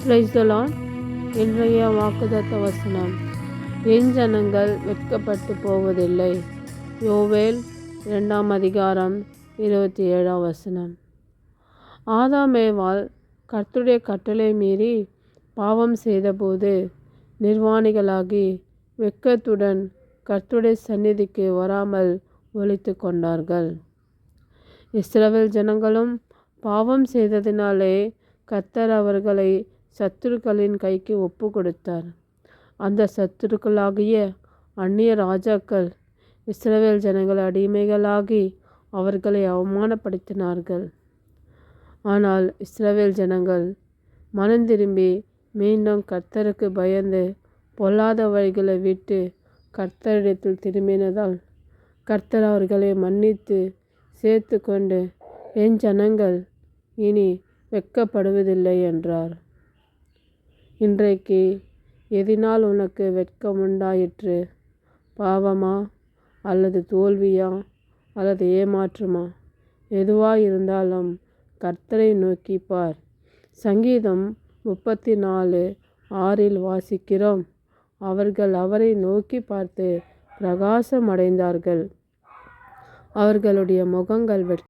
Praise the Lord. இன்றைய வாக்குத்தத்த வசனம், என் ஜனங்கள் வெட்கப்பட்டு போவதில்லை. யோவேல் 2:27. ஆதாம் ஏவாள் கர்த்தருடைய கட்டளை மீறி பாவம் செய்தபோது நிர்வாணிகளாகி வெட்கத்துடன் கர்த்தருடைய சந்நிதிக்கு வராமல் ஒளித்து கொண்டார்கள். இஸ்ரவேல் ஜனங்களும் பாவம் செய்ததினாலே கர்த்தர் அவர்களை சத்துருக்களின் கைக்கு ஒப்பு கொடுத்தார். அந்த சத்துருக்களாகிய அந்நிய ராஜாக்கள் இஸ்ரவேல் ஜனங்கள் அடிமைகளாகி அவர்களை அவமானப்படுத்தினார்கள். ஆனால் இஸ்ரவேல் ஜனங்கள் மனம் திரும்பி மீண்டும் கர்த்தருக்கு பயந்து பொல்லாத வழிகளை விட்டு கர்த்தரிடத்தில் திரும்பினதால் கர்த்தர் அவர்களை மன்னித்து சேர்த்து கொண்டு, என் ஜனங்கள் இனி வெட்கப்படுவதில்லை என்றார். இன்றைக்கு எதினால் உனக்கு வெட்கம் உண்டாயிற்று? பாவமா, அல்லது தோல்வியா, அல்லது ஏமாற்றமா? எதுவாயிருந்தாலும் கர்த்தரை நோக்கி பார். சங்கீதம் 34:6 வாசிக்கிறோம், அவர்கள் அவரை நோக்கி பார்த்து பிரகாசம் அடைந்தார்கள், அவர்களுடைய முகங்கள்